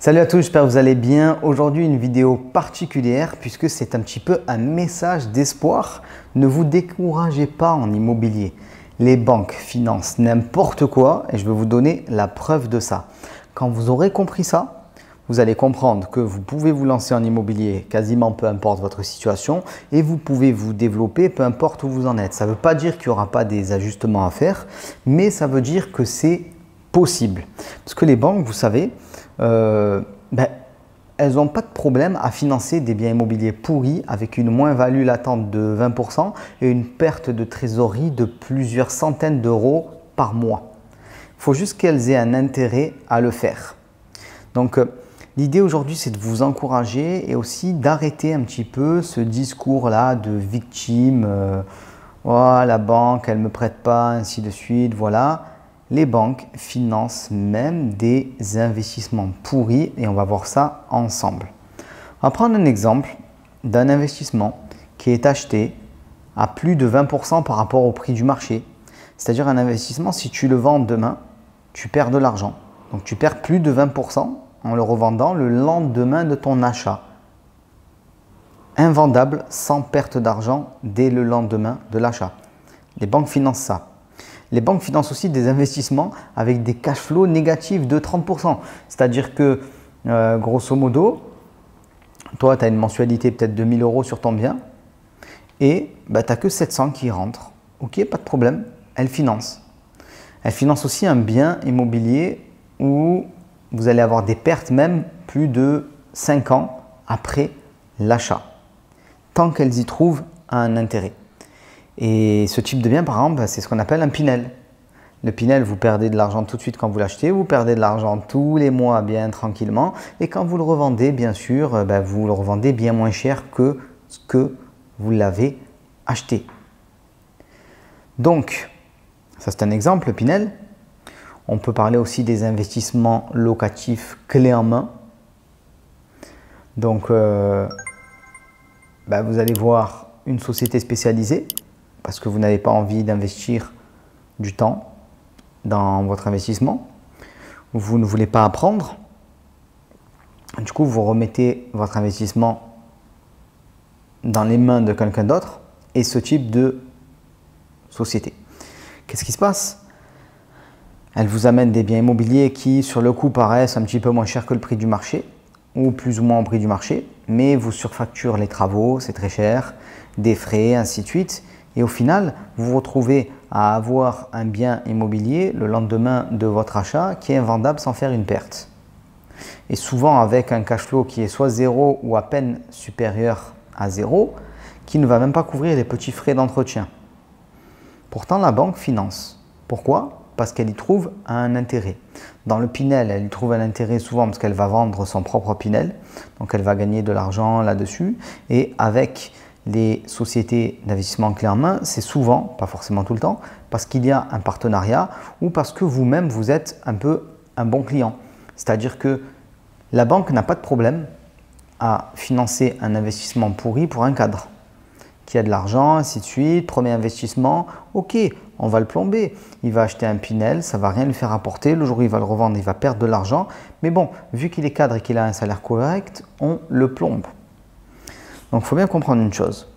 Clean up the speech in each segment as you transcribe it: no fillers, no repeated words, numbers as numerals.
Salut à tous, j'espère que vous allez bien. Aujourd'hui, une vidéo particulière puisque c'est un petit peu un message d'espoir. Ne vous découragez pas en immobilier. Les banques financent n'importe quoi et je vais vous donner la preuve de ça. Quand vous aurez compris ça, vous allez comprendre que vous pouvez vous lancer en immobilier quasiment peu importe votre situation et vous pouvez vous développer peu importe où vous en êtes. Ça ne veut pas dire qu'il n'y aura pas des ajustements à faire, mais ça veut dire que c'est possible. Parce que les banques, vous savez, elles n'ont pas de problème à financer des biens immobiliers pourris avec une moins-value latente de 20% et une perte de trésorerie de plusieurs centaines d'euros par mois. Il faut juste qu'elles aient un intérêt à le faire. Donc, l'idée aujourd'hui, c'est de vous encourager et aussi d'arrêter un petit peu ce discours-là de victime. Oh, la banque, elle ne me prête pas, ainsi de suite, voilà. Les banques financent même des investissements pourris et on va voir ça ensemble. On va prendre un exemple d'un investissement qui est acheté à plus de 20% par rapport au prix du marché. C'est-à-dire un investissement, si tu le vends demain, tu perds de l'argent. Donc tu perds plus de 20% en le revendant le lendemain de ton achat. Invendable sans perte d'argent dès le lendemain de l'achat. Les banques financent ça. Les banques financent aussi des investissements avec des cash flows négatifs de 30%. C'est-à-dire que, grosso modo, toi, tu as une mensualité peut-être de 1000 € sur ton bien et tu n'as que 700 qui rentrent. Ok, pas de problème, elle finance. Elle finance aussi un bien immobilier où vous allez avoir des pertes même plus de 5 ans après l'achat, tant qu'elles y trouvent un intérêt. Et ce type de bien, par exemple, c'est ce qu'on appelle un Pinel. Le Pinel, vous perdez de l'argent tout de suite quand vous l'achetez, vous perdez de l'argent tous les mois bien tranquillement. Et quand vous le revendez, bien sûr, vous le revendez bien moins cher que ce que vous l'avez acheté. Donc, ça c'est un exemple, le Pinel. On peut parler aussi des investissements locatifs clés en main. Donc, vous allez voir une société spécialisée parce que vous n'avez pas envie d'investir du temps dans votre investissement. Vous ne voulez pas apprendre. Du coup, vous remettez votre investissement dans les mains de quelqu'un d'autre et ce type de société. Qu'est-ce qui se passe? Elle vous amène des biens immobiliers qui, sur le coup, paraissent un petit peu moins chers que le prix du marché ou plus ou moins au prix du marché, mais vous surfacture les travaux, c'est très cher, des frais, ainsi de suite. Et au final, vous vous retrouvez à avoir un bien immobilier le lendemain de votre achat qui est invendable sans faire une perte. Et souvent avec un cash flow qui est soit zéro ou à peine supérieur à zéro, qui ne va même pas couvrir les petits frais d'entretien. Pourtant, la banque finance. Pourquoi? Parce qu'elle y trouve un intérêt. Dans le Pinel, elle y trouve un intérêt souvent parce qu'elle va vendre son propre Pinel. Donc, elle va gagner de l'argent là-dessus. Et avec les sociétés d'investissement clés en main, c'est souvent, pas forcément tout le temps, parce qu'il y a un partenariat ou parce que vous-même, vous êtes un peu un bon client. C'est-à-dire que la banque n'a pas de problème à financer un investissement pourri pour un cadre qui a de l'argent, ainsi de suite, premier investissement, ok, on va le plomber. Il va acheter un Pinel, ça ne va rien lui faire apporter. Le jour où il va le revendre, il va perdre de l'argent. Mais bon, vu qu'il est cadre et qu'il a un salaire correct, on le plombe. Donc, il faut bien comprendre une chose.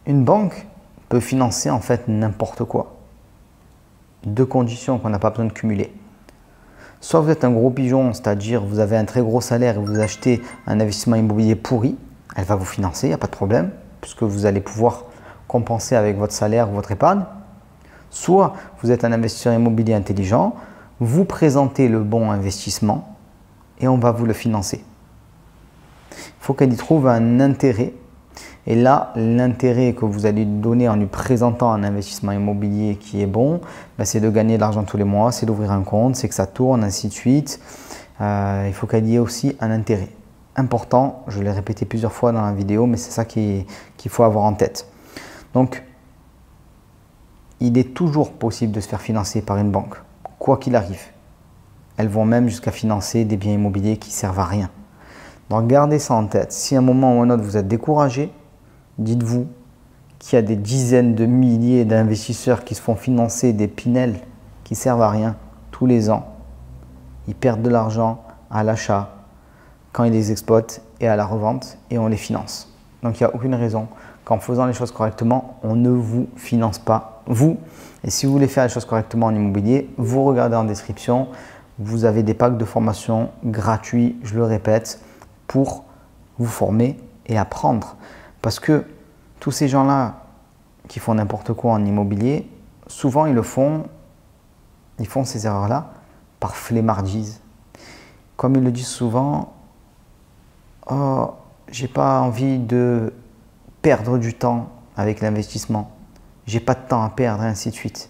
Une banque peut financer en fait n'importe quoi. Deux conditions qu'on n'a pas besoin de cumuler. Soit vous êtes un gros pigeon, c'est-à-dire vous avez un très gros salaire et vous achetez un investissement immobilier pourri, elle va vous financer, il n'y a pas de problème, puisque vous allez pouvoir compenser avec votre salaire ou votre épargne. Soit vous êtes un investisseur immobilier intelligent, vous présentez le bon investissement et on va vous le financer. Il faut qu'elle y trouve un intérêt. Et là, l'intérêt que vous allez lui donner en lui présentant un investissement immobilier qui est bon, c'est de gagner de l'argent tous les mois, c'est d'ouvrir un compte, c'est que ça tourne, ainsi de suite. Il faut qu'elle y ait aussi un intérêt important. Je l'ai répété plusieurs fois dans la vidéo, mais c'est ça qu'il faut avoir en tête. Donc, il est toujours possible de se faire financer par une banque, quoi qu'il arrive. Elles vont même jusqu'à financer des biens immobiliers qui ne servent à rien. Donc, gardez ça en tête. Si à un moment ou un autre vous êtes découragé, dites-vous qu'il y a des dizaines de milliers d'investisseurs qui se font financer des Pinel qui ne servent à rien tous les ans. Ils perdent de l'argent à l'achat, quand ils les exploitent et à la revente et on les finance. Donc il n'y a aucune raison qu'en faisant les choses correctement, on ne vous finance pas, vous. Et si vous voulez faire les choses correctement en immobilier, vous regardez en description, vous avez des packs de formation gratuits, je le répète, pour vous former et apprendre. Parce que tous ces gens-là qui font n'importe quoi en immobilier, souvent ils font ces erreurs-là par flemmardise. Comme ils le disent souvent, oh, j'ai pas envie de perdre du temps avec l'investissement, j'ai pas de temps à perdre, et ainsi de suite.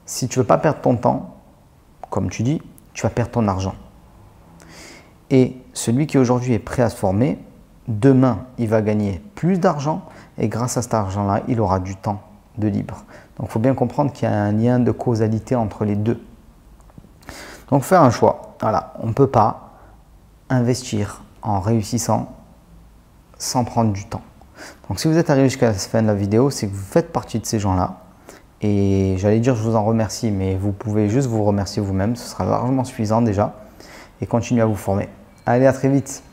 Si tu veux pas perdre ton temps, comme tu dis, tu vas perdre ton argent. Et celui qui aujourd'hui est prêt à se former, demain, il va gagner plus d'argent et grâce à cet argent-là, il aura du temps de libre. Donc, il faut bien comprendre qu'il y a un lien de causalité entre les deux. Donc, faire un choix. Voilà, on ne peut pas investir en réussissant sans prendre du temps. Donc, si vous êtes arrivé jusqu'à la fin de la vidéo, c'est que vous faites partie de ces gens-là. Et j'allais dire je vous en remercie, mais vous pouvez juste vous remercier vous-même. Ce sera largement suffisant déjà. Et continuez à vous former. Allez, à très vite.